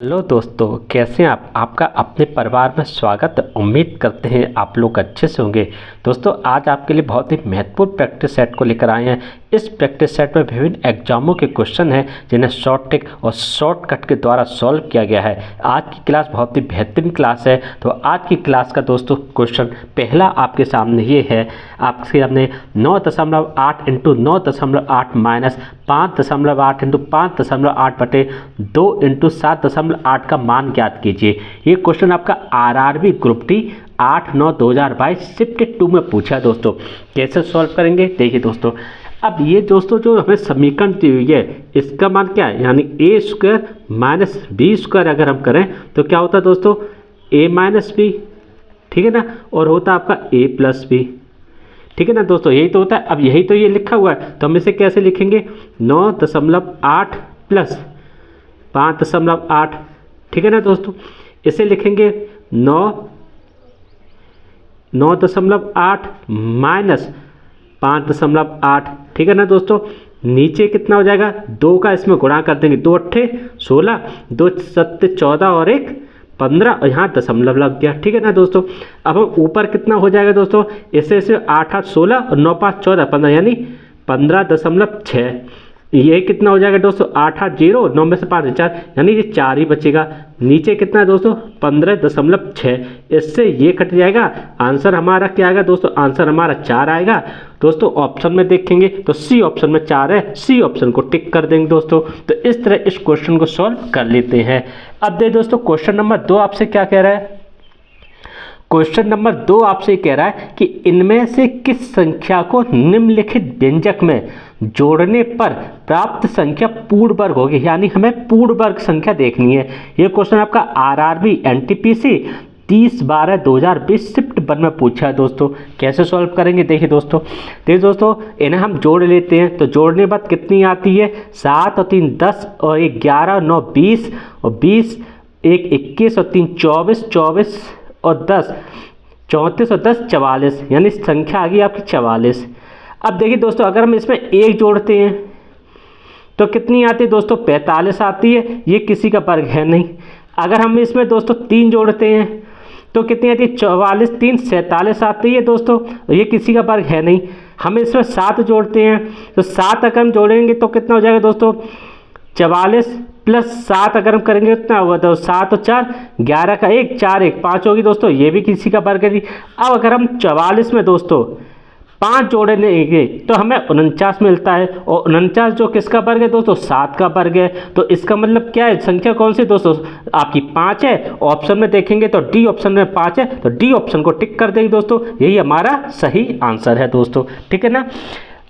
Hello दोस्तों, कैसे हैं आप? आपका अपने परिवार में स्वागत है। उम्मीद करते हैं आप लोग अच्छे से होंगे। दोस्तों, आज आपके लिए बहुत ही महत्वपूर्ण प्रैक्टिस सेट को लेकर आए हैं। इस प्रैक्टिस सेट में विभिन्न एग्जामों के क्वेश्चन हैं जिन्हें शॉर्ट ट्रिक और शॉर्टकट के द्वारा सॉल्व किया गया है। आज की क्लास बहुत ही बेहतरीन क्लास है। तो आज की क्लास का दोस्तों क्वेश्चन पहला आपके सामने ये है। आपके सामने 9.8 इंटू 9.8 माइनस 5.8 इंटू 5.8 बटे 2 इंटू 7.8 का मान ज्ञात कीजिए। ये क्वेश्चन आपका आरआरबी ग्रुप डी 8/9/2022 शिफ्ट 2 में पूछा है। दोस्तों, कैसे सॉल्व करेंगे देखिए दोस्तों। अब ये दोस्तों जो हमें समीकरण दी हुई है इसका मान क्या है, यानी ए स्क्वायर माइनस बी स्क्वायर अगर हम करें तो क्या होता है दोस्तों, ए माइनस बी, ठीक है ना, और होता है आपका ए प्लस बी, ठीक है ना दोस्तों, यही तो होता है। अब यही तो ये लिखा हुआ है तो हम इसे कैसे लिखेंगे, 9.8 प्लस 5.8, ठीक है ना दोस्तों। इसे लिखेंगे 9.8 माइनस 5.8, ठीक है ना दोस्तों। नीचे कितना हो जाएगा, 2 का इसमें गुणा कर देंगे, 2 अट्ठे 16, 2 सत्ते 14 और 1 15 और यहाँ दशमलव लग गया, ठीक है ना दोस्तों। अब हम ऊपर कितना हो जाएगा दोस्तों, इसे 8 8 16 और 9 5 14 15 यानी 15.6। ये कितना हो जाएगा दोस्तों, 8 8 0 9 में से 5 4 यानी ये 4 ही बचेगा। नीचे कितना है दोस्तों, 15.6। इससे ये कट जाएगा। आंसर हमारा क्या आएगा दोस्तों, आंसर हमारा 4 आएगा। दोस्तों ऑप्शन में देखेंगे तो सी ऑप्शन में 4 है, सी ऑप्शन को टिक कर देंगे दोस्तों। तो इस तरह इस क्वेश्चन को सॉल्व कर लेते हैं। अब दे दोस्तों क्वेश्चन नंबर 2 आपसे क्या कह रहा है। क्वेश्चन नंबर 2 आपसे कह रहा है कि इनमें से किस संख्या को निम्नलिखित व्यंजक में जोड़ने पर प्राप्त संख्या पूर्ण वर्ग होगी, यानी हमें पूर्ण वर्ग संख्या देखनी है। ये क्वेश्चन आपका आरआरबी एनटीपीसी 30/12/2020 शिफ्ट 1 में पूछा है दोस्तों। कैसे सॉल्व करेंगे देखिए दोस्तों। देखिए दोस्तों, इन्हें हम जोड़ लेते हैं तो जोड़ने के बाद कितनी आती है, 7 और 3 10 और 1 11 और 9 20 और 20 1 21 और 3 24 24 और 10 34 और 10 44, यानी संख्या आ गई आपकी 44। अब देखिए दोस्तों, अगर हम इसमें 1 जोड़ते हैं तो कितनी आती है दोस्तों, 45 आती है। ये किसी का वर्ग है नहीं। अगर हम इसमें दोस्तों 3 जोड़ते हैं तो कितनी आती है, 44 3 47 आती है दोस्तों, ये किसी का वर्ग है नहीं। हम इसमें 7 जोड़ते हैं तो 7 अगर हम जोड़ेंगे तो कितना हो जाएगा दोस्तों, 44 प्लस 7 अगर हम करेंगे कितना होगा, तो 7 और 4 11 का 1 4 1 5 होगी दोस्तों, ये भी किसी का वर्ग नहीं। अब अगर हम 44 में दोस्तों 5 जोड़ेंगे तो हमें 49 मिलता है, और 49 जो किसका वर्ग है दोस्तों, 7 का वर्ग है। तो इसका मतलब क्या है, संख्या कौन सी दोस्तों, आपकी 5 है। ऑप्शन में देखेंगे तो डी ऑप्शन में 5 है, तो डी ऑप्शन को टिक कर देंगे दोस्तों, यही हमारा सही आंसर है दोस्तों, ठीक है ना।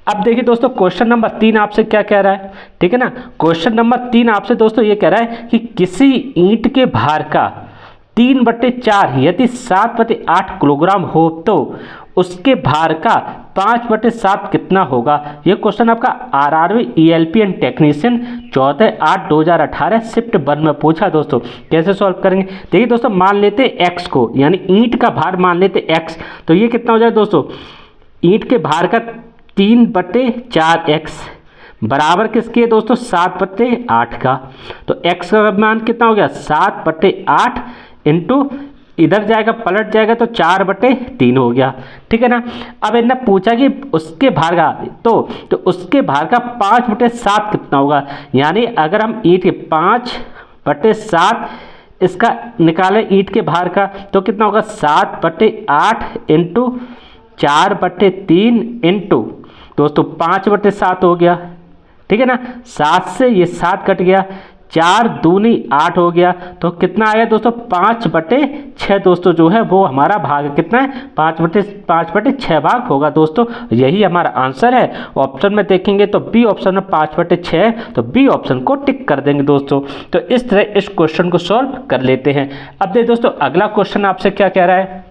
अब देखिए दोस्तों, क्वेश्चन नंबर 3 आपसे क्या कह रहा है, ठीक है ना। क्वेश्चन नंबर 3 आपसे दोस्तों ये कह रहा है कि किसी ईंट के भार का 3/4 यदि 7/8 किलोग्राम हो तो उसके भार का 5/7 कितना होगा। ये क्वेश्चन आपका RRB ELP and technician 14/8/2018 shift 1 में पूछा दोस्तों। कैसे सॉल्व करेंगे देखिए दोस्तों, मान लेते एक्स को, यानी ईंट का भार मान लेते एक्स, तो ये कितना हो जाए दोस्तों, ईंट के भार का 3/4x बराबर किसके है दोस्तों, 7/8 का। तो x का मान कितना हो गया, 7/8 इंटू इधर जाएगा पलट जाएगा तो 4/3 हो गया, ठीक है ना। अब इन्होंने पूछा कि उसके भार का, तो उसके भार का 5/7 कितना होगा, यानी अगर हम ईंट के 5/7 इसका निकालें ईंट के भार का तो कितना होगा, 7/8 इंटू 4/3 इंटू दोस्तों 5/7 हो गया, ठीक है ना। 7 से ये 7 कट गया, 4 दूनी 8 हो गया, तो कितना आया दोस्तों, 5/6 दोस्तों जो है वो हमारा भाग कितना है, 5/6 भाग होगा दोस्तों, यही हमारा आंसर है। ऑप्शन में देखेंगे तो बी ऑप्शन में 5/6, तो बी ऑप्शन को टिक कर देंगे दोस्तों। तो इस तरह इस क्वेश्चन को सॉल्व कर लेते हैं। अब देखिए दोस्तों, अगला क्वेश्चन आपसे क्या कह रहा है।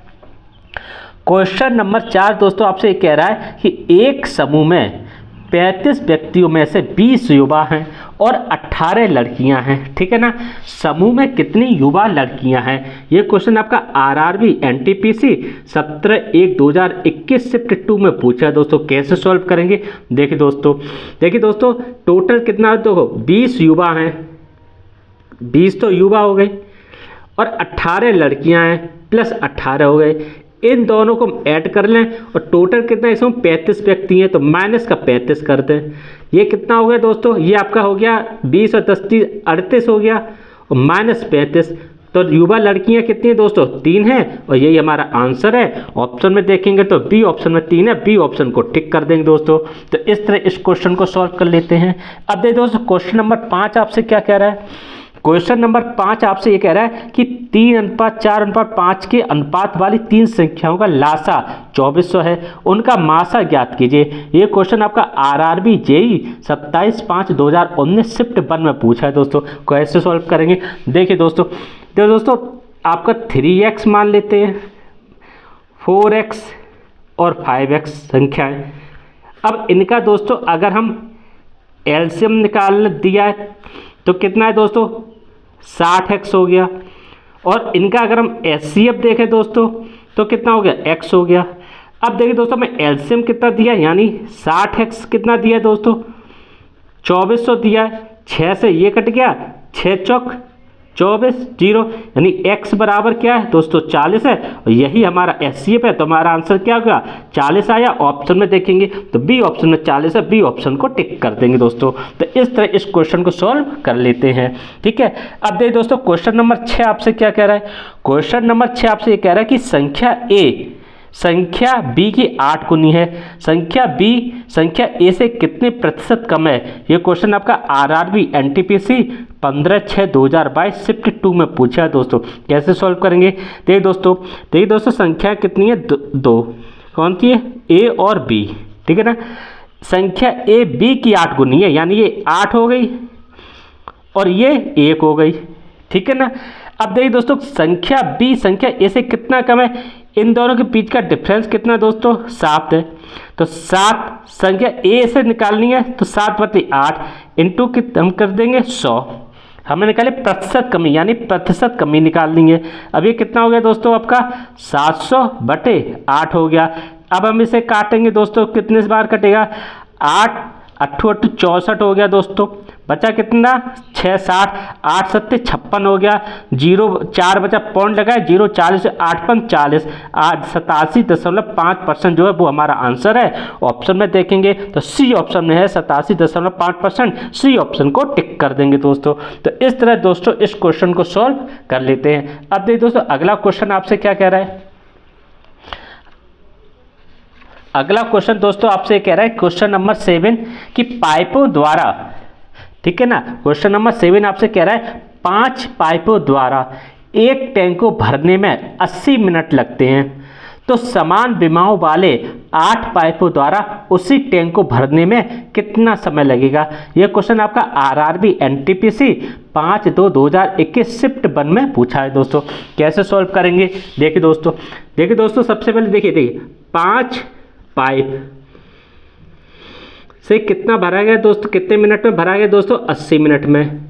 क्वेश्चन नंबर 4 दोस्तों आपसे कह रहा है कि एक समूह में 35 व्यक्तियों में से 20 युवा हैं और 18 लड़कियां हैं, ठीक है ना। समूह में कितनी युवा लड़कियां हैं, ये क्वेश्चन आपका आरआरबी एनटीपीसी 17/1/2021 शिफ्ट 2 में पूछा है दोस्तों। कैसे सॉल्व करेंगे देखिए दोस्तों, टोटल कितना है, देखो 20 युवा हैं, 20 तो युवा हो गए और 18 लड़कियां हैं प्लस 18 हो गए। इन दोनों को ऐड कर लें और टोटल कितना इसमें 35 व्यक्ति हैं, तो माइनस का 35 कर दें। ये कितना हो गया दोस्तों, ये आपका हो गया 20 और 10 30 38 हो गया और माइनस 35। तो युवा लड़कियां कितनी हैं दोस्तों, 3 हैं और यही हमारा आंसर है। ऑप्शन में देखेंगे तो बी ऑप्शन में 3 है, बी ऑप्शन को टिक कर देंगे दोस्तों। तो इस तरह इस क्वेश्चन को सॉल्व कर लेते हैं। अब देखिए दोस्तों क्वेश्चन नंबर 5 आपसे क्या कह रहा है। क्वेश्चन नंबर 5 आपसे ये कह रहा है कि 3:4:5 के अनुपात वाली 3 संख्याओं का लासा 2400 है, उनका मासा ज्ञात कीजिए। ये क्वेश्चन आपका आरआरबी जेई 27/5/2019 शिफ्ट 1 में पूछा है दोस्तों। कैसे सॉल्व करेंगे देखिए दोस्तों। तो दोस्तों आपका 3x मान लेते हैं, 4x और 5x संख्याएं। अब इनका दोस्तों अगर हम एलसीएम निकाल दिया है तो कितना है दोस्तों, 60x हो गया। और इनका अगर हम एचसीएफ देखें दोस्तों तो कितना हो गया, x हो गया। अब देखिए दोस्तों मैं एलसीएम कितना दिया, यानी 60x कितना दिया दोस्तों, 2400 दिया है। 6 से ये कट गया, 6 चौक 24 0, यानी x बराबर क्या है दोस्तों 40 है और यही हमारा एचसीएफ है। तो हमारा आंसर क्या होगा, 40 आया। ऑप्शन में देखेंगे तो बी ऑप्शन में 40 है, बी ऑप्शन को टिक कर देंगे दोस्तों। तो इस तरह इस क्वेश्चन को सॉल्व कर लेते हैं, ठीक है। अब देखिए दोस्तों क्वेश्चन नंबर 6 आपसे क्या कह रहा है। क्वेश्चन नंबर 6 आपसे ये कह रहा है कि संख्या ए संख्या बी की 8 गुनी है, संख्या बी संख्या ए से कितने प्रतिशत कम है। ये क्वेश्चन आपका आरआरबी एनटीपीसी 15/6/2022 शिफ्ट 2 में पूछा है दोस्तों। कैसे सॉल्व करेंगे देखिए दोस्तों संख्या कितनी है, दो कौन सी है, ए और बी, ठीक है ना। संख्या ए बी की 8 गुनी है, यानी ये 8 हो गई और ये 1 हो गई, ठीक है ना। अब देखिए दोस्तों संख्या बी संख्या ए से कितना कम है, इन दोनों के बीच का डिफरेंस कितना दोस्तों, 7 है। तो 7 संख्या ए से निकालनी है तो 7/8 इंटू हम कर देंगे 100। हमें निकाले प्रतिशत कमी, यानी प्रतिशत कमी निकालनी है। अब ये कितना हो गया दोस्तों आपका 700/8 हो गया। अब हम इसे काटेंगे दोस्तों, कितने बार कटेगा, 8 8 64 हो गया दोस्तों। बचा कितना, 6 60, 8 7 56 हो गया। 0 4 बचा, पॉइंट लगाए 0 40 8 5 40, 87.5% जो है वो हमारा आंसर है। ऑप्शन में देखेंगे तो सी ऑप्शन में है 87.5%, सी ऑप्शन को टिक कर देंगे दोस्तों। तो इस तरह दोस्तों इस क्वेश्चन को सॉल्व कर लेते हैं। अब देखिए दोस्तों अगला क्वेश्चन आपसे क्या कह रहा है। अगला क्वेश्चन दोस्तों आपसे कह रहा है क्वेश्चन नंबर 7 कि पाइपों द्वारा, ठीक है ना। क्वेश्चन नंबर 7 आपसे कह रहा है 5 पाइपों द्वारा एक टैंक को भरने में 80 मिनट लगते हैं, तो समान विमाओं वाले 8 पाइपों द्वारा उसी टैंक को भरने में कितना समय लगेगा। यह क्वेश्चन आपका आरआरबी एनटीपीसी 5/2/2021 शिफ्ट 1 में पूछा है दोस्तों। कैसे सॉल्व करेंगे देखिए दोस्तों सबसे पहले देखिए 5 पाइप से कितना भरा गया दोस्तों, कितने मिनट में भरा गया दोस्तों, 80 मिनट में,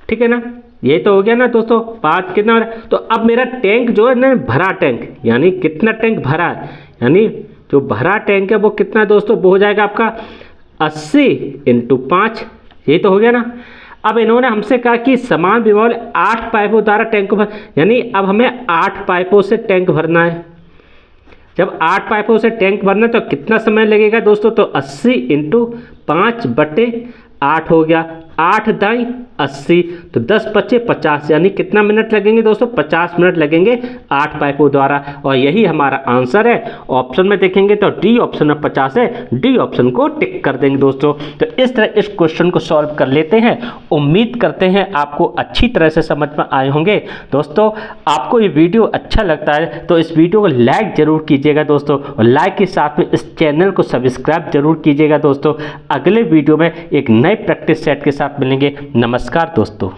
ठीक है ना। ये तो हो गया ना दोस्तों 5 कितना। तो अब मेरा टैंक जो है ना, भरा टैंक, यानी कितना टैंक भरा है, यानी जो भरा टैंक है वो कितना दोस्तों, वो हो जाएगा आपका 80 × 5, ये तो हो गया ना। अब इन्होंने हमसे कहा कि समान विमाओं 8 पाइपों द्वारा टैंक को भर, यानी अब हमें 8 पाइपों से टैंक भरना है। जब 8 पाइपों से टैंक भरना तो कितना समय लगेगा दोस्तों, तो 80 × 5/8 हो गया। 8 दाई 80, तो 10 बचे 50, यानी कितना मिनट लगेंगे दोस्तों, 50 मिनट लगेंगे 8 पाइपों द्वारा। और यही हमारा आंसर है। ऑप्शन में देखेंगे तो डी ऑप्शन में 50 है, डी ऑप्शन को टिक कर देंगे दोस्तों। तो इस तरह इस क्वेश्चन को सॉल्व कर लेते हैं। उम्मीद करते हैं आपको अच्छी तरह से समझ में आए होंगे दोस्तों। आपको ये वीडियो अच्छा लगता है तो इस वीडियो को लाइक जरूर कीजिएगा दोस्तों, और लाइक के साथ में इस चैनल को सब्सक्राइब जरूर कीजिएगा दोस्तों। अगले वीडियो में एक नए प्रैक्टिस सेट के साथ मिलेंगे। नमस्कार दोस्तों।